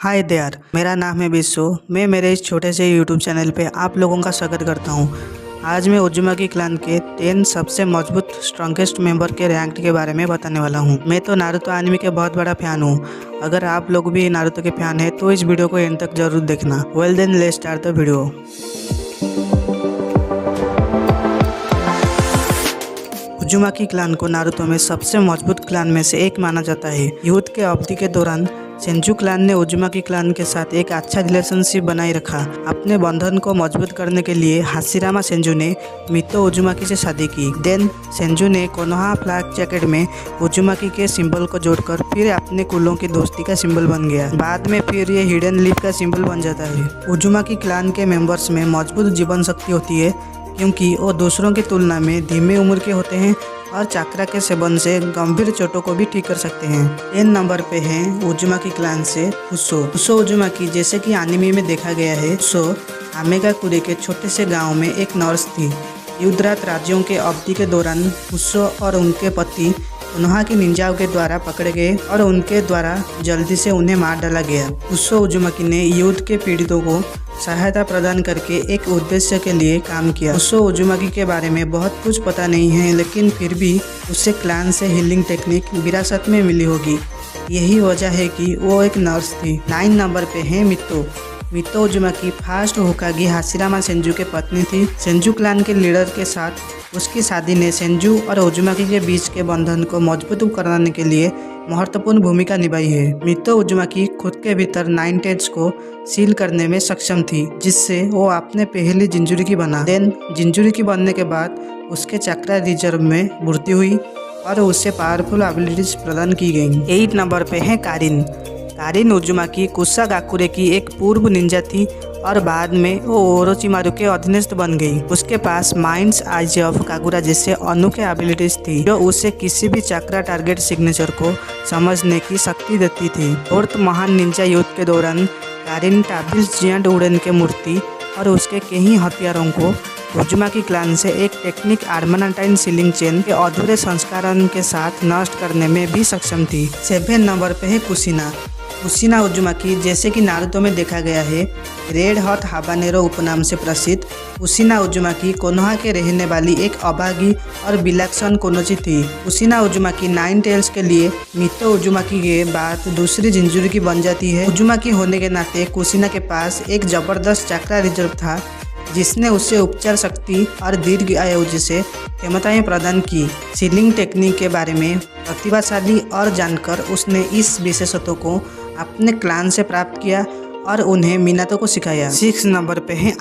Hi there, मेरा नाम है बिस्सो। मैं मेरे इस छोटे से यूट्यूब चैनल पे आप लोगों का स्वागत करता हूँ। आज मैं उज़ुमाकी क्लान के 10 सबसे मजबूत स्ट्रॉन्गेस्ट मेंबर के रैंक के बारे में बताने वाला हूँ। मैं तो नारुतो एनिमे के बहुत बड़ा फ़ैन हूँ। अगर आप लोग भी नारुतो के फ़ैन हैं तो इस वीडियो को एंड तक जरूर देखना। Well then let's start the video. Uzumaki clan को नारुतो में सबसे मजबूत क्लान में से एक माना जाता है। युद्ध के अवधि के दौरान सेंजू क्लान ने उज़ुमाकी क्लान के साथ एक अच्छा रिलेशनशिप बनाए रखा। अपने बंधन को मजबूत करने के लिए हाशिरामा सेंजू ने मितो उज़ुमाकी से शादी की। देन सेंजू ने कोनोहा फ्लैग जैकेट में उज़ुमाकी के सिंबल को जोड़कर फिर अपने कुलों की दोस्ती का सिंबल बन गया। बाद में फिर ये हिडन लीफ का सिंबल बन जाता है। उज़ुमाकी क्लान के मेंबर्स में मजबूत जीवन शक्ति होती है क्योंकि वो दूसरों की तुलना में धीमे उम्र के होते हैं और चक्रा के सेवन से गंभीर चोटों को भी ठीक कर सकते हैं। 10 नंबर पे हैं उज़ुमाकी क्लान से उसो उज़ुमाकी। जैसे कि एनिमे में देखा गया है, उसो आमेगाकुरे के छोटे से गांव में एक नर्स थी। युद्धरत राज्यों के अवधि के दौरान उसो और उनके पति कोनोहा की निंजाओं के द्वारा पकड़े गए और उनके द्वारा जल्दी से उन्हें मार डाला गया। उसो उज़ुमाकी ने युद्ध के पीड़ितों को सहायता प्रदान करके एक उद्देश्य के लिए काम किया। उसो उज़ुमाकी के बारे में बहुत कुछ पता नहीं है, लेकिन फिर भी उसे क्लान से हीलिंग टेक्निक विरासत में मिली होगी। यही वजह है कि वो एक नर्स थी। 9 नंबर पे है मितो उज़ुमाकी फर्स्ट होकागे हाशिरामा सेंजू के पत्नी थी। सेंजू क्लान के लीडर के साथ उसकी शादी ने सेंजू और उज़ुमाकी के बीच के बंधन को मजबूत कराने के लिए महत्वपूर्ण भूमिका निभाई है। मितो उज़ुमाकी खुद के भीतर 9 टेंस को सील करने में सक्षम थी, जिससे वो अपने पहली जिंजुरिकी बना। देन जिंजुरिकी बनने के बाद उसके चक्रा रिजर्व में वृद्धि हुई और उसे पावरफुल एबिलिटीज प्रदान की गई। 8 नंबर पे है कारिन उज़ुमाकी कुसागाकुरे की एक पूर्व निंजा थी और बाद में वो ओरोचिमारू के अधीनस्थ बन गई। उसके पास माइंड्स आइज ऑफ कागुरा जैसे अनोखे एबिलिटीज थी, जो उसे किसी भी चक्रा टारगेट सिग्नेचर को समझने की शक्ति देती थी। फोर्थ महान निंजा युद्ध के दौरान कारिन टाबिस जियांट उड़न के मूर्ति और उसके कई हथियारों को उज़ुमाकी क्लान से एक टेक्निक आर्मानाटाइन सीलिंग चेन के अधूरे संस्करण के साथ नष्ट करने में भी सक्षम थी। 7 नंबर पे है कुशिना उज़ुमाकी। जैसे कि नारुतो में देखा गया है, रेड हॉट हाबानेरो उपनाम से प्रसिद्ध कुशिना उज़ुमाकी कोनोहा के रहने वाली एक अभागी और विलक्षण कोनोची थी। कुशिना उज़ुमाकी 9 टेल्स के लिए मितो उज़ुमाकी के बाद दूसरी जिंजुरिकी बन जाती है। उज़ुमाकी होने के नाते कुशिना के पास एक जबरदस्त चक्रा रिजर्व था, जिसने उसे उपचार शक्ति और दीर्घ आयु जैसे क्षमताएं प्रदान की। सीलिंग टेक्निक के बारे में प्रतिभाशाली और जानकर उसने इस विशेषत्व को अपने क्लान से प्राप्त किया और उन्हें मिनातो को सिखाया। 6 नंबर पे है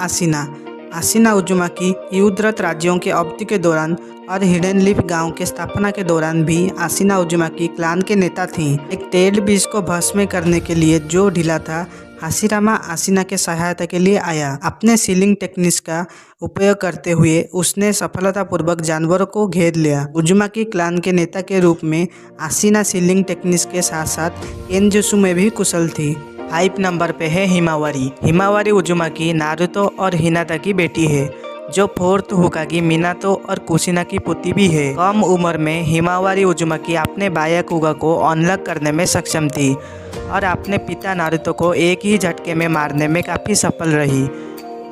आशिना उज़ुमाकी। युद्धरत राज्यों के अवधि के दौरान और हिडन लीफ गांव के स्थापना के दौरान भी आशिना उज़ुमाकी क्लान के नेता थीं। एक टेल बीज को भस्म करने के लिए जो ढीला था, हाशिरामा आशिना के सहायता के लिए आया। अपने सीलिंग टेक्निक्स का उपयोग करते हुए उसने सफलतापूर्वक जानवरों को घेर लिया। उज़ुमाकी क्लान के नेता के रूप में आशिना सीलिंग टेक्निक्स के साथ साथ केनजुत्सु में भी कुशल थी। 5 नंबर पे है हिमावारी उज़ुमाकी नारुतो और हिनाता की बेटी है, जो 4th होकागे मिनातो और कुशिना की पुत्री भी है। कम उम्र में हिमावारी उज़ुमाकी अपने बायाकुगा को अनलॉक करने में सक्षम थी और अपने पिता नारुतो को एक ही झटके में मारने में काफ़ी सफल रही।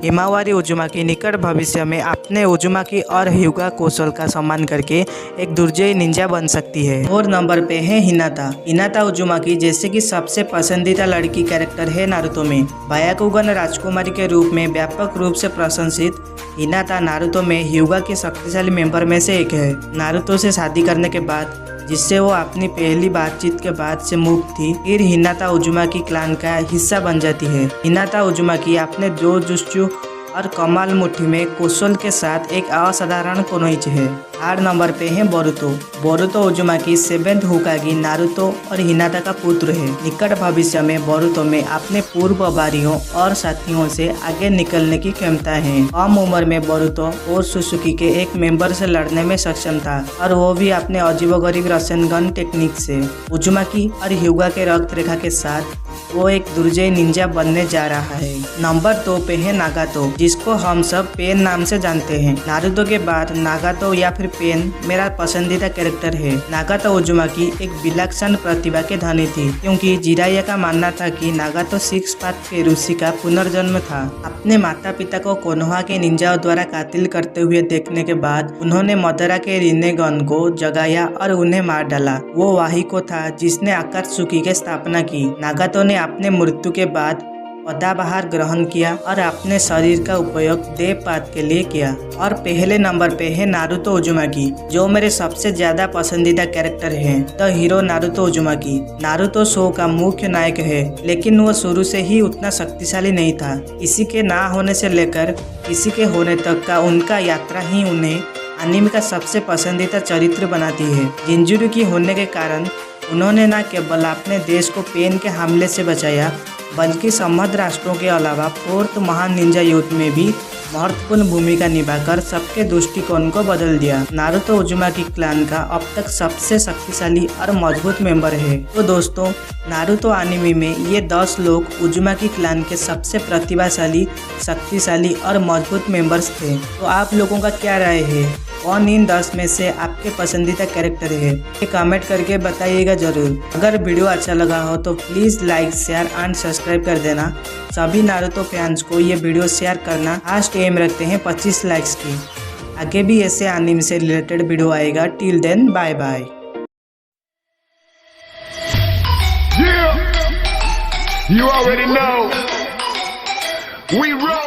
हिमावारी उज़ुमाकी निकट भविष्य में अपने उज़ुमाकी और hyuga कौशल का सम्मान करके एक दुर्जय निंजा बन सकती है। 4 नंबर पे है हिनाता उज़ुमाकी। जैसे कि सबसे पसंदीदा लड़की कैरेक्टर है नारुतो में। बायाकुगन राजकुमारी के रूप में व्यापक रूप से प्रशंसित हिनाता नारुतो में hyuga के शक्तिशाली मेंबर में से एक है। नारुतो से शादी करने के बाद, जिससे वो अपनी पहली बातचीत के बाद से मुक्त थी, फिर हिनाता उज़ुमाकी क्लान का हिस्सा बन जाती है। हिनाता उज़ुमाकी अपने जोजुत्सु और कमाल मुट्ठी में कौशल के साथ एक असाधारण कोनोइच है। 8 नंबर पे है बोरुतो उज़ुमाकी 7th होकागे नारुतो और हिनाता का पुत्र है। निकट भविष्य में बोरुतो में अपने पूर्ववारियों और साथियों से आगे निकलने की क्षमता है। कम उम्र में बोरुतो और सुसुकी के एक मेंबर से लड़ने में सक्षम था, और वो भी अपने अजीबोगरीब रसेनगन टेक्निक से। उज़ुमाकी और hyuga के रक्त रेखा के साथ वो एक दुर्जय निंजा बनने जा रहा है। नंबर 2 पे है नागातो, जिसको हम सब पेन नाम से जानते हैं। नारुतो के बाद नागातो या फिर फिर पेन मेरा पसंदीदा कैरेक्टर है। नागातो उजुमाकी एक विलक्षण प्रतिभा के धनी थी, क्योंकि जिराया का मानना था कि नागातो सिक्स पाथ के ऋषि का पुनर्जन्म था। अपने माता पिता को कोनोहा के निंजाओं द्वारा कातिल करते हुए देखने के बाद उन्होंने मदरा के रिनेगन को जगाया और उन्हें मार डाला। वो वाहिको था जिसने आकात्सुकी की स्थापना की। नागातो ने अपने मृत्यु के बाद सदाबहार ग्रहण किया और अपने शरीर का उपयोग देवपात के लिए किया। और पहले नंबर पे है नारुतो उजुमाकी, जो मेरे सबसे ज्यादा पसंदीदा कैरेक्टर है, the hero Naruto उजुमाकी। Naruto show का मुख्य नायक है, लेकिन वो शुरू से ही उतना शक्तिशाली नहीं था। किसी के ना होने से लेकर किसी के होने तक का उनका यात्रा ही उन्हें एनीमे का सबसे पसंदीदा चरित्र बनाती है। जिंजुरुकी होने के कारण उन्होंने न केवल अपने देश को पेन के हमले से बचाया, बल्कि समृद्ध राष्ट्रों के अलावा फोर्थ महान निंजा युद्ध में भी महत्वपूर्ण भूमिका निभाकर सबके दृष्टिकोण को बदल दिया। नारुतो उजुमाकी क्लान का अब तक सबसे शक्तिशाली और मजबूत मेंबर है। तो दोस्तों, नारुतो एनीमे में ये 10 लोग उजुमाकी क्लान के सबसे प्रतिभाशाली, शक्तिशाली और मजबूत मेंबर्स थे। तो आप लोगों का क्या राय है? कौन इन 10 में से आपके पसंदीदा कैरेक्टर है? ये कमेंट करके बताइएगा जरूर। अगर वीडियो अच्छा लगा हो तो please like, share and subscribe कर देना। सभी नारुतो फैंस को ये वीडियो शेयर करना। लास्ट एम रखते हैं 25 लाइक्स की। आगे भी ऐसे एनीमे से रिलेटेड वीडियो आएगा। Till then bye bye. You already know. We roll.